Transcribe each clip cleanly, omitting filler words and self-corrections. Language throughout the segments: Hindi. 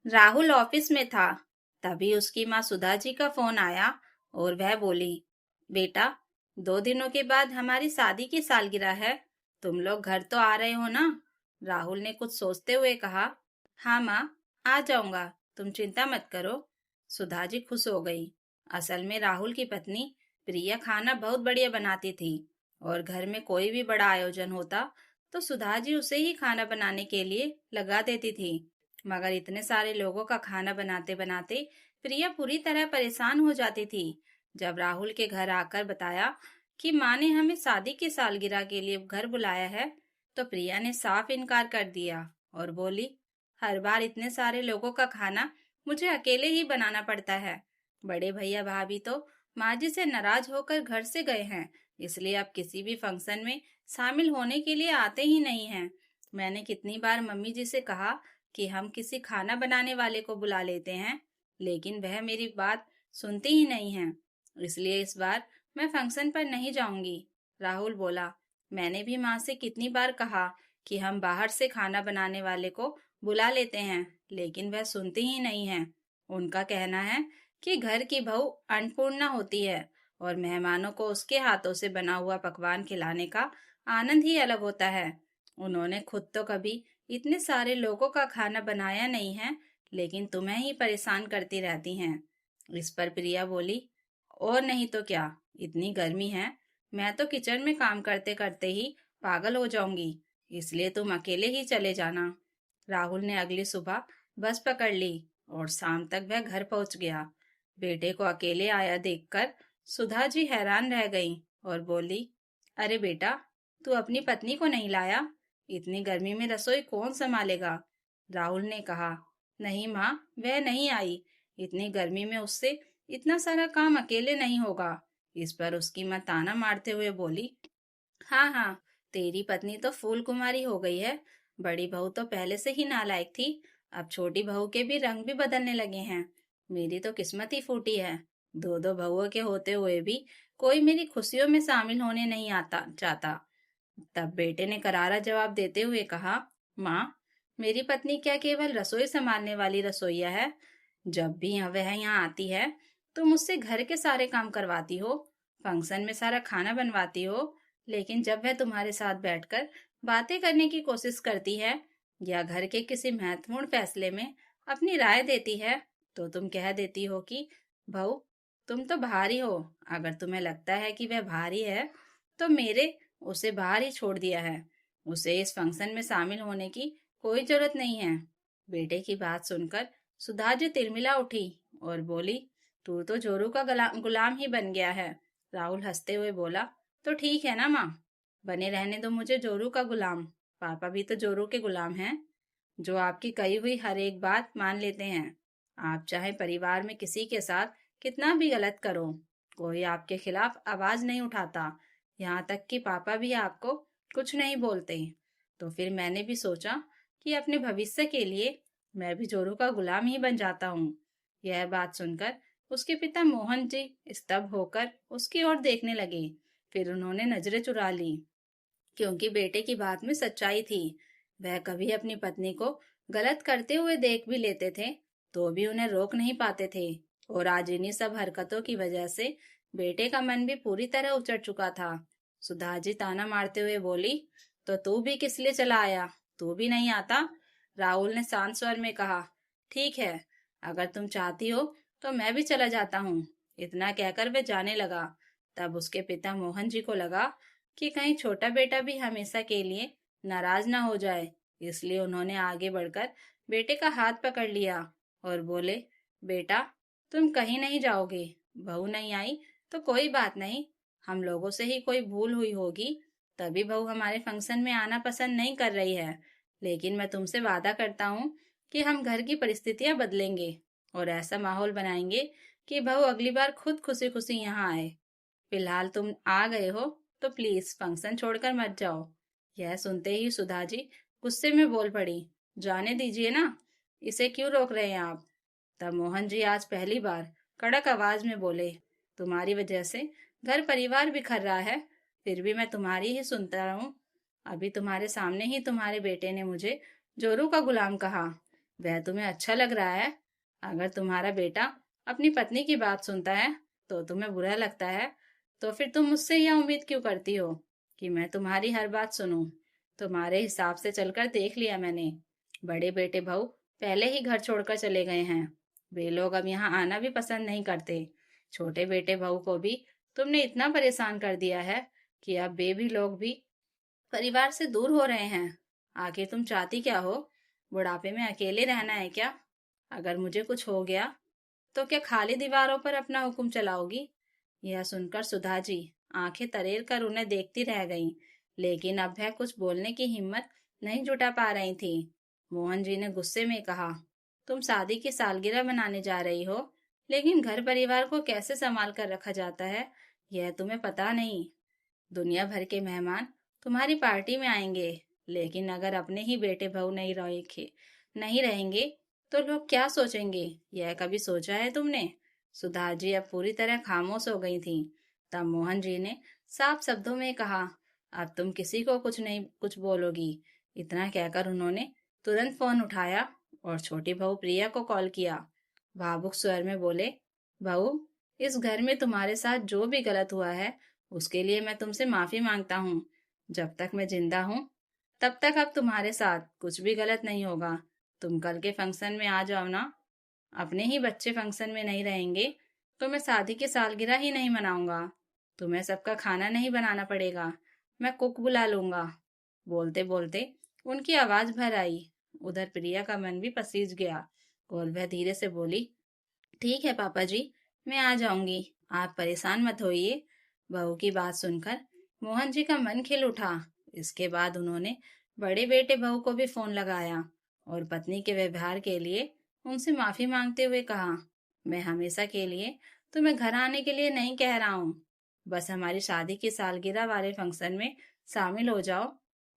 राहुल ऑफिस में था। तभी उसकी माँ सुधा जी का फोन आया और वह बोली, बेटा, 2 दिनों के बाद हमारी शादी की सालगिरह है। तुम लोग घर तो आ रहे हो ना? राहुल ने कुछ सोचते हुए कहा। हाँ माँ, आ जाऊंगा, तुम चिंता मत करो। सुधा जी खुश हो गई। असल में राहुल की पत्नी प्रिया खाना बहुत बढ़िया बनाती थी और घर में कोई भी बड़ा आयोजन होता तो सुधा जी उसे ही खाना बनाने के लिए लगा देती थी। मगर इतने सारे लोगों का खाना बनाते बनाते प्रिया पूरी तरह परेशान हो जाती थी। जब राहुल के घर आकर बताया कि माँ ने हमें शादी की सालगिरह के लिए घर बुलाया है, तो प्रिया ने साफ इनकार कर दिया और बोली, हर बार इतने सारे लोगों का खाना मुझे अकेले ही बनाना पड़ता है। बड़े भैया भाभी तो माँ जी से नाराज होकर घर से गए हैं, इसलिए अब किसी भी फंक्शन में शामिल होने के लिए आते ही नहीं हैं। मैंने कितनी बार मम्मी जी से कहा कि हम किसी खाना बनाने वाले को बुला लेते हैं, लेकिन वह मेरी बात सुनती ही नहीं है। इसलिए इस बार मैं फंक्शन पर नहीं जाऊंगी। राहुल बोला, मैंने भी माँ से कितनी बार कहा कि हम बाहर से खाना बनाने वाले को बुला लेते हैं, लेकिन वह सुनती ही नहीं है। उनका कहना है कि घर की बहू अन्नपूर्णा होती है और मेहमानों को उसके हाथों से बना हुआ पकवान खिलाने का आनंद ही अलग होता है। उन्होंने खुद तो कभी इतने सारे लोगों का खाना बनाया नहीं है, लेकिन तुम्हें ही परेशान करती रहती हैं। इस पर प्रिया बोली, और नहीं तो क्या, इतनी गर्मी है, मैं तो किचन में काम करते करते ही पागल हो जाऊंगी, इसलिए तुम अकेले ही चले जाना। राहुल ने अगली सुबह बस पकड़ ली और शाम तक वह घर पहुंच गया। बेटे को अकेले आया देखकर सुधा जी हैरान रह गई और बोली, अरे बेटा, तू अपनी पत्नी को नहीं लाया? इतनी गर्मी में रसोई कौन संभालेगा? राहुल ने कहा, नहीं माँ, वह नहीं आई। इतनी गर्मी में उससे इतना सारा काम अकेले नहीं होगा। इस पर उसकी माँ ताना मारते हुए बोली, हाँ हाँ, तेरी पत्नी तो फूल कुमारी हो गई है। बड़ी बहू तो पहले से ही नालायक थी, अब छोटी बहू के भी रंग भी बदलने लगे हैं। मेरी तो किस्मत ही फूटी है। दो दो बहुओं के होते हुए भी कोई मेरी खुशियों में शामिल होने नहीं आता चाहता। तब बेटे ने करारा जवाब देते हुए कहा, माँ, मेरी पत्नी क्या केवल रसोई संभालने वाली रसोइया है? जब भी वह यहाँ आती है तो मुझसे घर के सारे काम करवाती हो, फंक्शन में सारा खाना बनवाती हो, लेकिन जब वह तुम्हारे साथ बैठकर बातें करने की कोशिश करती है या घर के किसी महत्वपूर्ण फैसले में अपनी राय देती है, तो तुम कह देती हो कि बहू, तुम तो भारी हो। अगर तुम्हें लगता है कि वह भारी है तो मेरे उसे बाहर ही छोड़ दिया है। उसे इस फंक्शन में शामिल होने की कोई जरूरत नहीं है। बेटे की बात सुनकर सुधा जी तिलमिला उठी और बोली, तू तो जोरू का गुलाम ही बन गया है। राहुल हंसते हुए बोला, तो ठीक है ना माँ, बने रहने दो मुझे जोरू का गुलाम। पापा भी तो जोरू के गुलाम हैं, जो आपकी कही हुई हर एक बात मान लेते हैं। आप चाहे परिवार में किसी के साथ कितना भी गलत करो, कोई आपके खिलाफ आवाज नहीं उठाता। यहाँ तक कि पापा भी आपको कुछ नहीं बोलते। तो फिर मैंने भी सोचा कि अपने भविष्य के लिए मैं भी जोरू का गुलाम ही बन जाता हूँ। यह बात सुनकर उसके पिता मोहन जी स्तब्ध होकर उसकी ओर देखने लगे। फिर उन्होंने नजरें चुरा ली, क्योंकि बेटे की बात में सच्चाई थी। वह कभी अपनी पत्नी को गलत करते हुए देख भी लेते थे, तो भी उन्हें रोक नहीं पाते थे। और आज इन्हीं सब हरकतों की वजह से बेटे का मन भी पूरी तरह उचट चुका था। सुधा जी ताना मारते हुए बोली, तो तू भी किस लिए चला आया? तू भी नहीं आता? राहुल ने शांत स्वर में कहा, ठीक है, अगर तुम चाहती हो तो मैं भी चला जाता हूँ। इतना कहकर वह जाने लगा। तब उसके पिता मोहन जी को लगा कि कहीं छोटा बेटा भी हमेशा के लिए नाराज ना हो जाए, इसलिए उन्होंने आगे बढ़कर बेटे का हाथ पकड़ लिया और बोले, बेटा, तुम कहीं नहीं जाओगे। बहू नहीं आई तो कोई बात नहीं, हम लोगों से ही कोई भूल हुई होगी, तभी बहू हमारे फंक्शन में आना पसंद नहीं कर रही है। लेकिन मैं तुमसे वादा करता हूँ कि हम घर की परिस्थितियां बदलेंगे और ऐसा माहौल बनाएंगे कि बहू अगली बार खुद खुशी खुशी यहाँ आए। फिलहाल तुम आ गए हो तो प्लीज फंक्शन छोड़कर मत जाओ। यह सुनते ही सुधा जी गुस्से में बोल पड़ी, जाने दीजिए ना, इसे क्यों रोक रहे हैं आप? तब मोहन जी आज पहली बार कड़क आवाज में बोले, तुम्हारी वजह से घर परिवार बिखर रहा है, फिर भी मैं तुम्हारी ही सुनता रहूं? अभी तुम्हारे सामने ही तुम्हारे बेटे ने मुझे जोरू का गुलाम कहा। वह तुम्हें अच्छा लग रहा है? अगर तुम्हारा बेटा अपनी पत्नी की बात सुनता है तो तुम्हें बुरा लगता है, तो फिर तुम मुझसे यह उम्मीद क्यों करती हो कि मैं तुम्हारी हर बात सुनूं? तुम्हारे हिसाब से चलकर देख लिया मैंने। बड़े बेटे बहू पहले ही घर छोड़कर चले गए हैं। वे लोग अब यहाँ आना भी पसंद नहीं करते। छोटे बेटे बहू को भी तुमने इतना परेशान कर दिया है कि अब वे भी लोग भी परिवार से दूर हो रहे हैं। आखिर तुम चाहती क्या हो? बुढ़ापे में अकेले रहना है क्या? अगर मुझे कुछ हो गया तो क्या खाली दीवारों पर अपना हुक्म चलाओगी? यह सुनकर सुधा जी आंखें तरेर कर उन्हें देखती रह गईं, लेकिन अब वह कुछ बोलने की हिम्मत नहीं जुटा पा रही थी। मोहन जी ने गुस्से में कहा, तुम शादी की सालगिरह मनाने जा रही हो, लेकिन घर परिवार को कैसे संभाल कर रखा जाता है यह तुम्हें पता नहीं। दुनिया भर के मेहमान तुम्हारी पार्टी में आएंगे, लेकिन अगर अपने ही बेटे बहू नहीं रहेंगे तो लोग क्या सोचेंगे, यह कभी सोचा है तुमने? सुधा जी अब पूरी तरह खामोश हो गई थीं। तब मोहन जी ने साफ शब्दों में कहा, अब तुम किसी को कुछ बोलोगी? इतना कहकर उन्होंने तुरंत फोन उठाया और छोटी बहू प्रिया को कॉल किया। भावुक स्वर में बोले, बहू, इस घर में तुम्हारे साथ जो भी गलत हुआ है उसके लिए मैं तुमसे माफी मांगता हूँ। जब तक मैं जिंदा हूँ तब तक अब तुम्हारे साथ कुछ भी गलत नहीं होगा। तुम कल के फंक्शन में आ जाओ ना। अपने ही बच्चे फंक्शन में नहीं रहेंगे तो मैं शादी की सालगिरह ही नहीं मनाऊंगा। तुम्हें सबका खाना नहीं बनाना पड़ेगा, मैं कुक बुला लूंगा। बोलते बोलते उनकी आवाज भर आई। उधर प्रिया का मन भी पसीज गया और वह धीरे से बोली, ठीक है पापा जी, मैं आ जाऊंगी, आप परेशान मत होइए। बहू की बात सुनकर मोहन जी का मन खिल उठा। इसके बाद उन्होंने बड़े बेटे बहू को भी फोन लगाया और पत्नी के व्यवहार के लिए उनसे माफी मांगते हुए कहा, मैं हमेशा के लिए तुम्हें घर आने के लिए नहीं कह रहा हूँ, बस हमारी शादी की सालगिरह वाले फंक्शन में शामिल हो जाओ।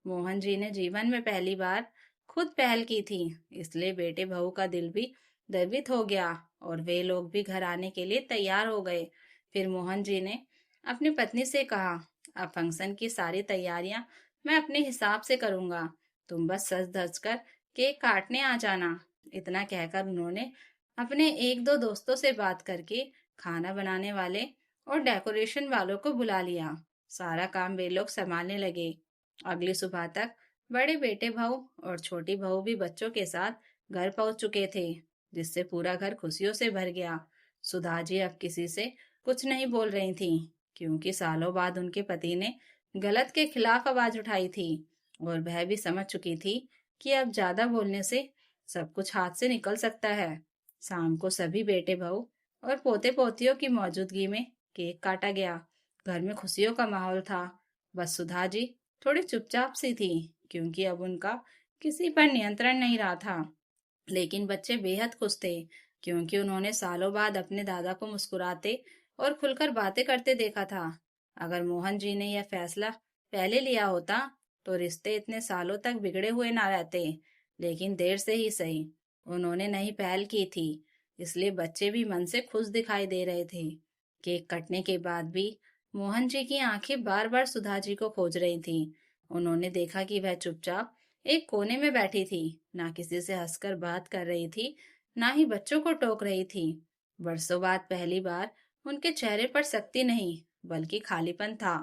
मोहन जी ने जीवन में पहली बार खुद पहल की थी, इसलिए बेटे बहू का दिल भी द्रवित हो गया और वे लोग भी घर आने के लिए तैयार हो गए। फिर मोहन जी ने अपनी पत्नी से कहा, अब फंक्शन की सारी तैयारियां मैं अपने हिसाब से करूंगा, तुम बस सज धज कर केक काटने आ जाना। इतना कहकर उन्होंने अपने एक दो दोस्तों से बात करके खाना बनाने वाले और डेकोरेशन वालों को बुला लिया। सारा काम वे लोग संभालने लगे। अगली सुबह तक बड़े बेटे बहू और छोटी बहू भी बच्चों के साथ घर पहुंच चुके थे, जिससे पूरा घर खुशियों से भर गया। सुधा जी अब किसी से कुछ नहीं बोल रही थीं, क्योंकि सालों बाद उनके पति ने गलत के खिलाफ आवाज उठाई थी और वह भी समझ चुकी थी कि अब ज्यादा बोलने से सब कुछ हाथ से निकल सकता है। शाम को सभी बेटे बहू और पोते पोतियों की मौजूदगी में केक काटा गया। घर में खुशियों का माहौल था। बस सुधा जी थोड़ी चुपचाप सी थी, क्योंकि अब उनका किसी पर नियंत्रण नहीं रहा था। लेकिन बच्चे बेहद खुश थे, क्योंकि उन्होंने सालों बाद अपने दादा को मुस्कुराते और खुलकर बातें करते देखा था। अगर मोहन जी ने यह फैसला पहले लिया होता तो रिश्ते इतने सालों तक बिगड़े हुए ना रहते। लेकिन देर से ही सही, उन्होंने नई पहल की थी, इसलिए बच्चे भी मन से खुश दिखाई दे रहे थे। केक कटने के बाद भी मोहन जी की आंखें बार बार सुधा जी को खोज रही थी। उन्होंने देखा कि वह चुपचाप एक कोने में बैठी थी, ना किसी से हंसकर बात कर रही थी, ना ही बच्चों को टोक रही थी। बरसों बाद पहली बार उनके चेहरे पर शक्ति नहीं बल्कि खालीपन था।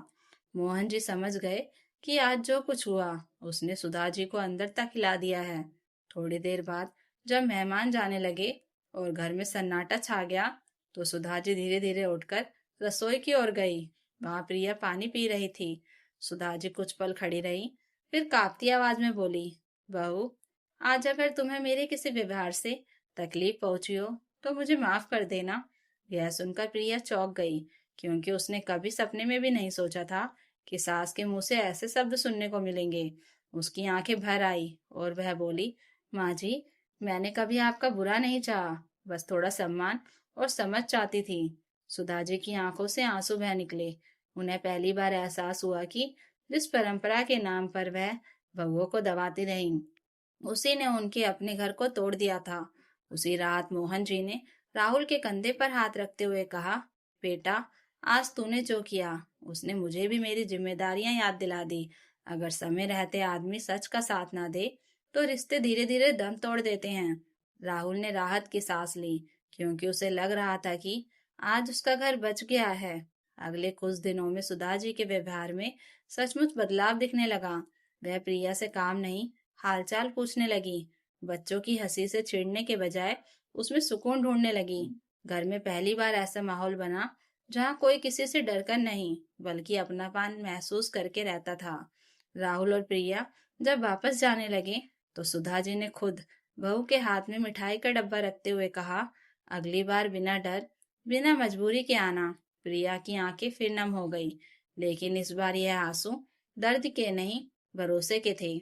मोहन जी समझ गए कि आज जो कुछ हुआ उसने सुधा जी को अंदर तक हिला दिया है। थोड़ी देर बाद जब मेहमान जाने लगे और घर में सन्नाटा छा गया, तो सुधा जी धीरे धीरे उठकर रसोई की ओर गई। वहां प्रिया पानी पी रही थी। सुधा जी कुछ पल खड़ी रही, फिर कांपती आवाज में बोली, बहू, आज अगर तुम्हें मेरे किसी व्यवहार से तकलीफ पहुंची हो तो मुझे माफ कर देना। यह सुनकर प्रिया चौंक गई, क्योंकि उसने कभी सपने में भी नहीं सोचा था कि सास के मुंह से ऐसे शब्द सुनने को मिलेंगे। उसकी आंखें भर आई और वह बोली, माँ जी, मैंने कभी आपका बुरा नहीं चाहा, बस थोड़ा सम्मान और समझ चाहती थी। सुधा जी की आंखों से आंसू बह निकले। उन्हें पहली बार एहसास हुआ कि जिस परंपरा के नाम पर वह बहुओं को दबाती रही, उसी ने उनके अपने घर को तोड़ दिया था। उसी रात मोहन जी ने राहुल के कंधे पर हाथ रखते हुए कहा, बेटा, आज तूने जो किया उसने मुझे भी मेरी जिम्मेदारियां याद दिला दी। अगर समय रहते आदमी सच का साथ ना दे तो रिश्ते धीरे धीरे दम तोड़ देते हैं। राहुल ने राहत की सांस ली, क्योंकि उसे लग रहा था कि आज उसका घर बच गया है। अगले कुछ दिनों में सुधा जी के व्यवहार में सचमुच बदलाव दिखने लगा। वह प्रिया से काम नहीं, हालचाल पूछने लगी। बच्चों की हंसी से चिढ़ने के बजाय उसमें सुकून ढूंढने लगी। घर में पहली बार ऐसा माहौल बना जहाँ कोई किसी से डरकर नहीं, बल्कि अपनापन महसूस करके रहता था। राहुल और प्रिया जब वापस जाने लगे, तो सुधा जी ने खुद बहू के हाथ में मिठाई का डब्बा रखते हुए कहा, अगली बार बिना डर, बिना मजबूरी के आना। प्रिया की आंखें फिर नम हो गई, लेकिन इस बार यह आंसू दर्द के नहीं, भरोसे के थे।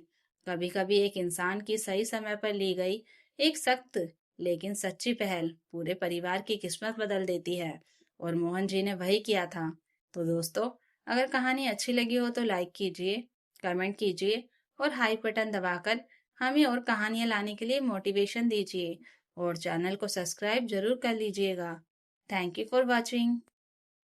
कभी कभी एक इंसान की सही समय पर ली गई एक सख्त लेकिन सच्ची पहल पूरे परिवार की किस्मत बदल देती है, और मोहन जी ने वही किया था। तो दोस्तों, अगर कहानी अच्छी लगी हो तो लाइक कीजिए, कमेंट कीजिए और हाई बटन दबाकर हमें और कहानियाँ लाने के लिए मोटिवेशन दीजिए, और चैनल को सब्सक्राइब जरूर कर लीजिएगा। Thank you for watching.